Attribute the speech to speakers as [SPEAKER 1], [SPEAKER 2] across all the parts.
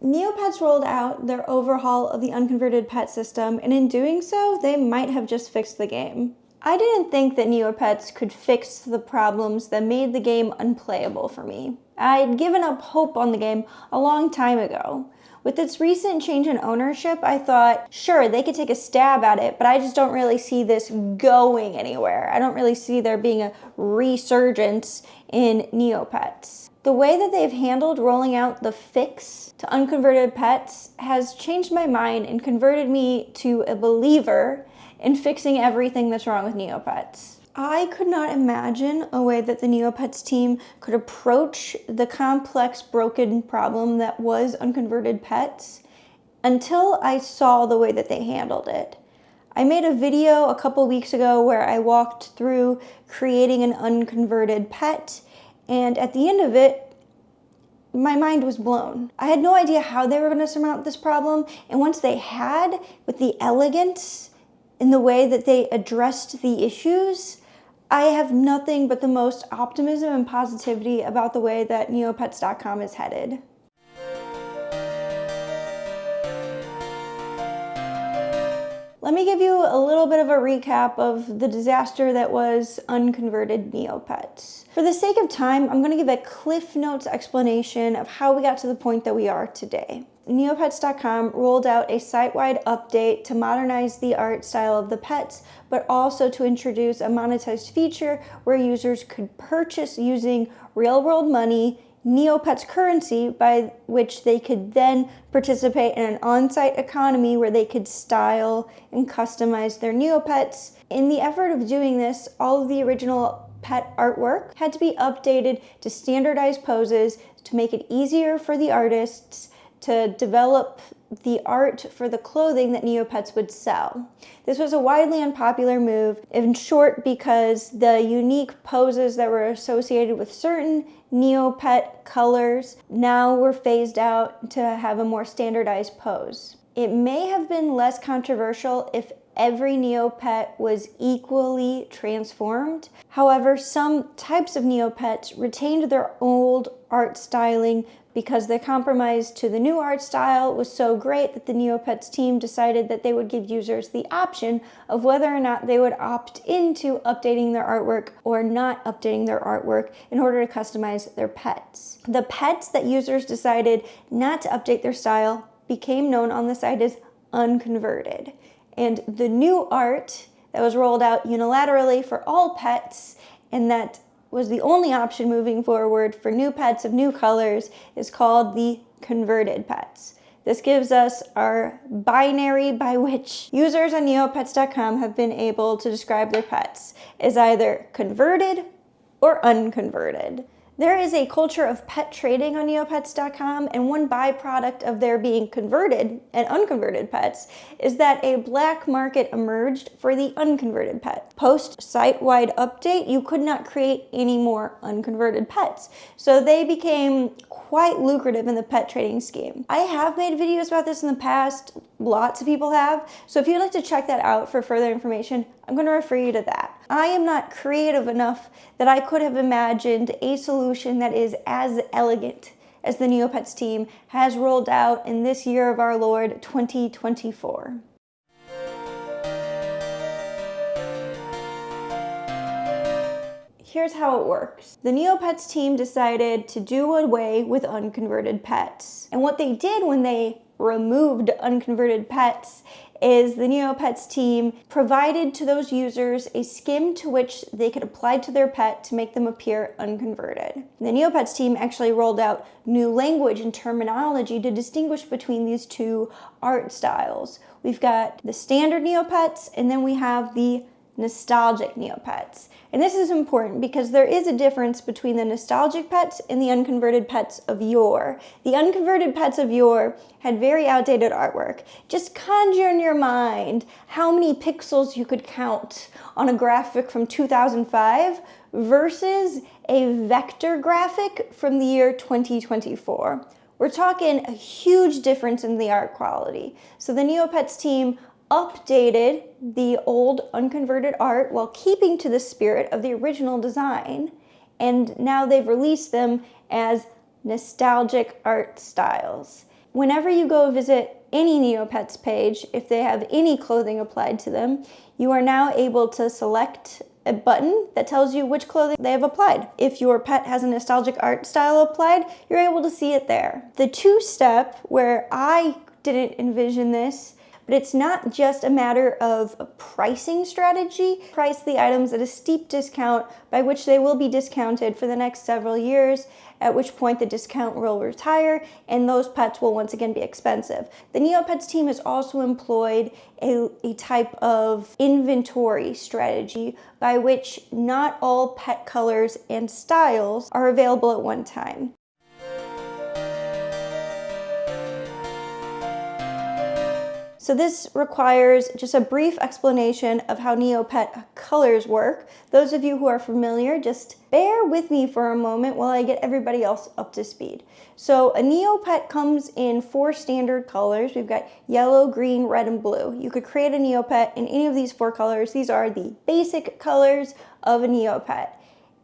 [SPEAKER 1] Neopets rolled out their overhaul of the Unconverted Pet system, and in doing so, they might have just fixed the game. I didn't think that Neopets could fix the problems that made the game unplayable for me. I'd given up hope on the game a long time ago. With its recent change in ownership, I thought, sure, they could take a stab at it, but I just don't really see this going anywhere. I don't really see there being a resurgence in Neopets. The way that they've handled rolling out the fix to Unconverted Pets has changed my mind and converted me to a believer in fixing everything that's wrong with Neopets. I could not imagine a way that the Neopets team could approach the complex broken problem that was Unconverted Pets until I saw the way that they handled it. I made a video a couple weeks ago where I walked through creating an unconverted pet, and at the end of it, my mind was blown. I had no idea how they were going to surmount this problem, and once they had, with the elegance in the way that they addressed the issues, I have nothing but the most optimism and positivity about the way that Neopets.com is headed. Let me give you a little bit of a recap of the disaster that was Unconverted Neopets. For the sake of time, I'm going to give a Cliff Notes explanation of how we got to the point that we are today. Neopets.com rolled out a site-wide update to modernize the art style of the pets, but also to introduce a monetized feature where users could purchase using real-world money Neopets currency, by which they could then participate in an on-site economy where they could style and customize their Neopets. In the effort of doing this, all of the original pet artwork had to be updated to standardized poses to make it easier for the artists to develop the art for the clothing that Neopets would sell. This was a widely unpopular move, in short, because the unique poses that were associated with certain Neopet colors now were phased out to have a more standardized pose. It may have been less controversial if every Neopet was equally transformed. However, some types of Neopets retained their old art styling because the compromise to the new art style was so great that the Neopets team decided that they would give users the option of whether or not they would opt into updating their artwork or not updating their artwork in order to customize their pets. The pets that users decided not to update their style became known on the site as unconverted. And the new art that was rolled out unilaterally for all pets, and that was the only option moving forward for new pets of new colors, is called the converted pets. This gives us our binary by which users on Neopets.com have been able to describe their pets as either converted or unconverted. There is a culture of pet trading on Neopets.com, and one byproduct of their being converted and unconverted pets is that a black market emerged for the unconverted pet. Post site-wide update, you could not create any more unconverted pets, so they became quite lucrative in the pet trading scheme. I have made videos about this in the past, lots of people have, so if you'd like to check that out for further information, I'm going to refer you to that. I am not creative enough that I could have imagined a solution that is as elegant as the Neopets team has rolled out in this year of our Lord 2024. Here's how it works. The Neopets team decided to do away with unconverted pets. And what they did when they removed unconverted pets is the Neopets team provided to those users a skim to which they could apply to their pet to make them appear unconverted. The Neopets team actually rolled out new language and terminology to distinguish between these two art styles. We've got the standard Neopets, and then we have the nostalgic Neopets. And this is important because there is a difference between the nostalgic pets and the unconverted pets of yore. The unconverted pets of yore had very outdated artwork. Just conjure in your mind how many pixels you could count on a graphic from 2005 versus a vector graphic from the year 2024. We're talking a huge difference in the art quality. So the Neopets team updated the old unconverted art while keeping to the spirit of the original design, and now they've released them as nostalgic art styles. Whenever you go visit any Neopets page, if they have any clothing applied to them, you are now able to select a button that tells you which clothing they have applied. If your pet has a nostalgic art style applied, you're able to see it there. The two-step, where I didn't envision this, but it's not just a matter of a pricing strategy. Price the items at a steep discount by which they will be discounted for the next several years, at which point the discount will retire and those pets will once again be expensive. The Neopets team has also employed a type of inventory strategy by which not all pet colors and styles are available at one time. So this requires just a brief explanation of how Neopet colors work. Those of you who are familiar, just bear with me for a moment while I get everybody else up to speed. So a Neopet comes in 4 standard colors. We've got yellow, green, red, and blue. You could create a Neopet in any of these 4 colors. These are the basic colors of a Neopet.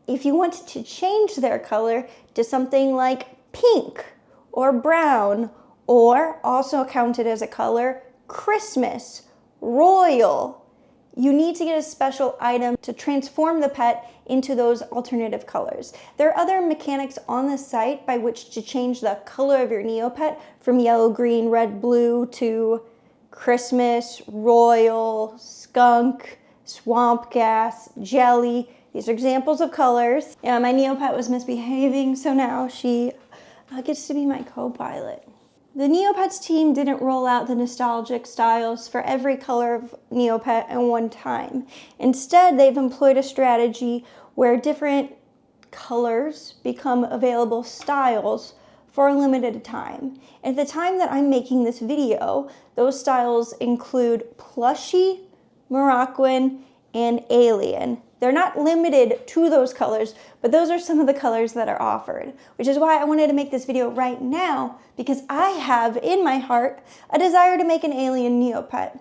[SPEAKER 1] If you wanted to change their color to something like pink or brown, or also counted as a color, Christmas, royal, you need to get a special item to transform the pet into those alternative colors. There are other mechanics on the site by which to change the color of your Neopet from yellow, green, red, blue to Christmas, royal, skunk, swamp gas, jelly. These are examples of colors. Yeah, my Neopet was misbehaving, so now she gets to be my co-pilot. The Neopets team didn't roll out the nostalgic styles for every color of Neopet at one time. Instead, they've employed a strategy where different colors become available styles for a limited time. At the time that I'm making this video, those styles include Plushie, Moroccan, and Alien. They're not limited to those colors, but those are some of the colors that are offered, which is why I wanted to make this video right now, because I have in my heart a desire to make an alien Neopet.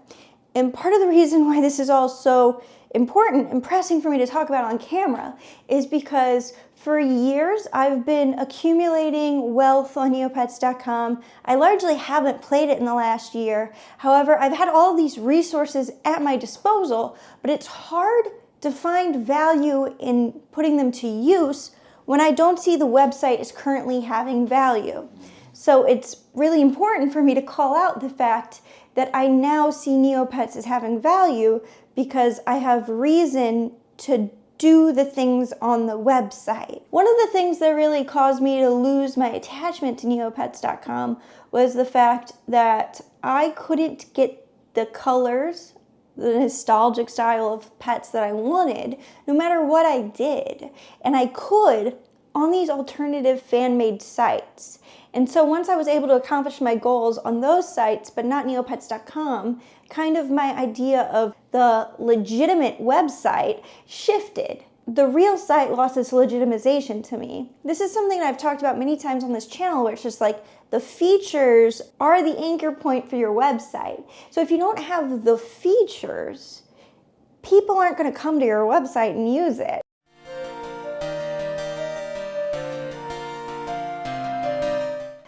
[SPEAKER 1] And part of the reason why this is all so important and pressing for me to talk about on camera is because for years I've been accumulating wealth on Neopets.com. I largely haven't played it in the last year. However, I've had all these resources at my disposal, but it's hard to find value in putting them to use when I don't see the website is currently having value. So it's really important for me to call out the fact that I now see Neopets as having value because I have reason to do the things on the website. One of the things that really caused me to lose my attachment to Neopets.com was the fact that I couldn't get the colors, the nostalgic style of pets that I wanted, no matter what I did. And I could on these alternative fan-made sites. And so once I was able to accomplish my goals on those sites, but not Neopets.com, kind of my idea of the legitimate website shifted. The real site lost its legitimization to me. This is something that I've talked about many times on this channel, where it's just like the features are the anchor point for your website. So if you don't have the features, people aren't going to come to your website and use it.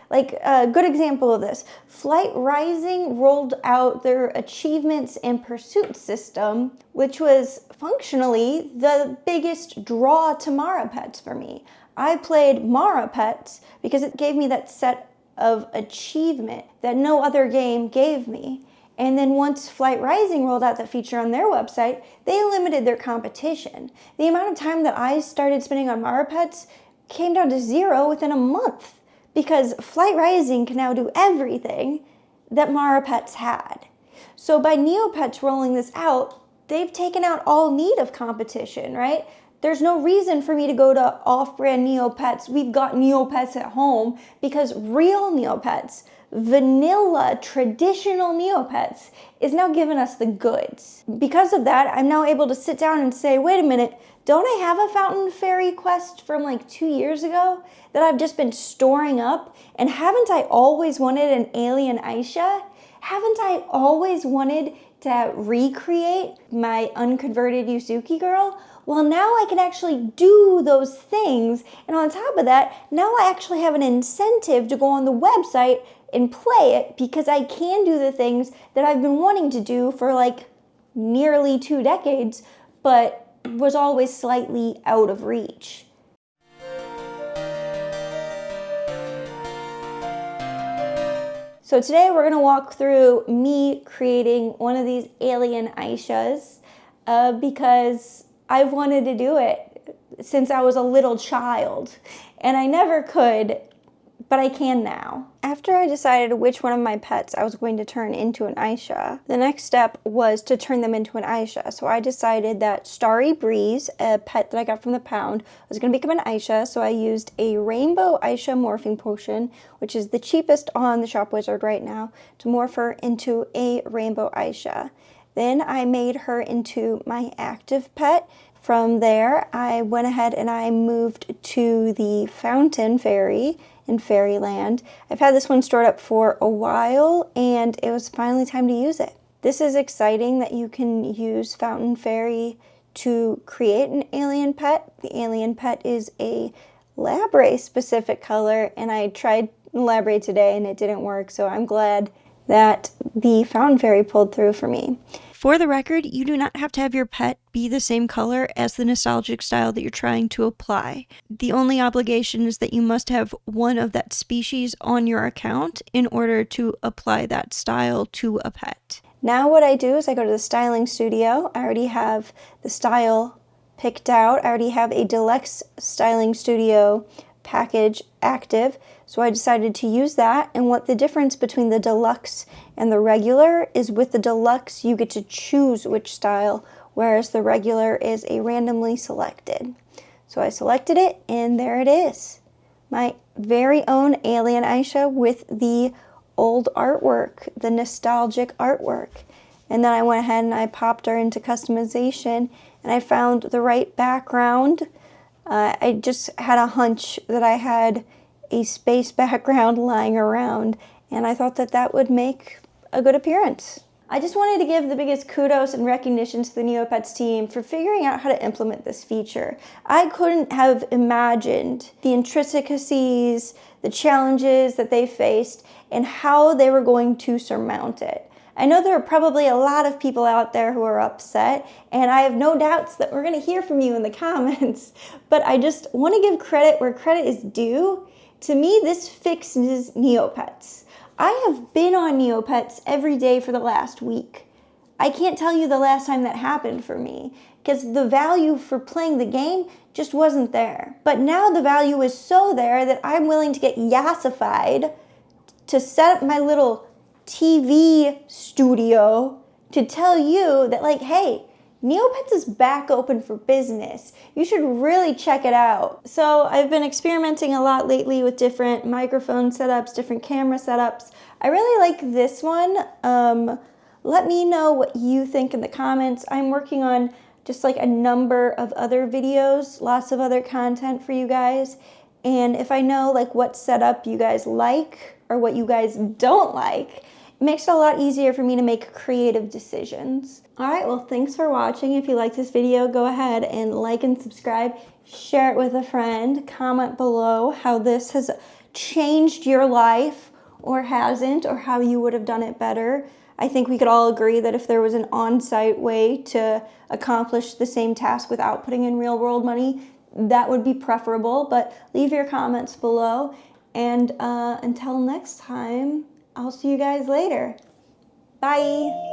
[SPEAKER 1] Like a good example of this, Flight Rising rolled out their achievements and pursuit system, which was functionally the biggest draw to Mara Pets for me. I played Mara Pets because it gave me that set of achievement that no other game gave me. And then once Flight Rising rolled out that feature on their website, they limited their competition. The amount of time that I started spending on Mara Pets came down to 0 within a month, because Flight Rising can now do everything that Mara Pets had. So by Neopets rolling this out, they've taken out all need of competition, right? There's no reason for me to go to off-brand Neopets. We've got Neopets at home, because real Neopets, vanilla, traditional Neopets, is now giving us the goods. Because of that, I'm now able to sit down and say, wait a minute, don't I have a Fountain Fairy quest from like 2 years ago that I've just been storing up? And haven't I always wanted an alien Aisha? Haven't I always wanted to recreate my unconverted Yuzuki girl? Well, now I can actually do those things. And on top of that, now I actually have an incentive to go on the website and play it, because I can do the things that I've been wanting to do for like nearly 2 decades, but was always slightly out of reach. So today we're gonna walk through me creating one of these alien Aishas because I've wanted to do it since I was a little child, and I never could, but I can now. After I decided which one of my pets I was going to turn into an Aisha, the next step was to turn them into an Aisha. So I decided that Starry Breeze, a pet that I got from the pound, was going to become an Aisha. So I used a rainbow Aisha morphing potion, which is the cheapest on the Shop Wizard right now, to morph her into a rainbow Aisha. Then I made her into my active pet. From there, I went ahead and I moved to the Fountain Fairy in Fairyland. I've had this one stored up for a while, and it was finally time to use it. This is exciting that you can use Fountain Fairy to create an alien pet. The alien pet is a Labray specific color, and I tried Labray today and it didn't work, so I'm glad that the Fountain Fairy pulled through for me. For the record, you do not have to have your pet be the same color as the nostalgic style that you're trying to apply. The only obligation is that you must have one of that species on your account in order to apply that style to a pet. Now what I do is I go to the styling studio. I already have the style picked out. I already have a deluxe styling studio package active, so I decided to use that. And what the difference between the deluxe and the regular is, with the deluxe you get to choose which style, whereas the regular is a randomly selected. So I selected it, and there it is, my very own alien Aisha with the old artwork, the nostalgic artwork. And then I went ahead and I popped her into customization, and I found the right background. I just had a hunch that I had a space background lying around, and I thought that that would make a good appearance. I just wanted to give the biggest kudos and recognition to the Neopets team for figuring out how to implement this feature. I couldn't have imagined the intricacies, the challenges that they faced, and how they were going to surmount it. I know there are probably a lot of people out there who are upset, and I have no doubts that we're going to hear from you in the comments, but I just want to give credit where credit is due. To me, this fixes Neopets. I have been on Neopets every day for the last week. I can't tell you the last time that happened for me, because the value for playing the game just wasn't there. But now the value is so there that I'm willing to get yassified to set up my little TV studio to tell you that, like, hey, Neopets is back open for business. You should really check it out. So I've been experimenting a lot lately with different microphone setups, different camera setups. I really like this one. Let me know what you think in the comments. I'm working on just like a number of other videos, lots of other content for you guys. And if I know like what setup you guys like or what you guys don't like, it makes it a lot easier for me to make creative decisions. All right, well, thanks for watching. If you like this video, go ahead and like and subscribe, share it with a friend, comment below how this has changed your life or hasn't, or how you would have done it better. I think we could all agree that if there was an on-site way to accomplish the same task without putting in real-world money, that would be preferable, but leave your comments below. And until next time, I'll see you guys later. Bye.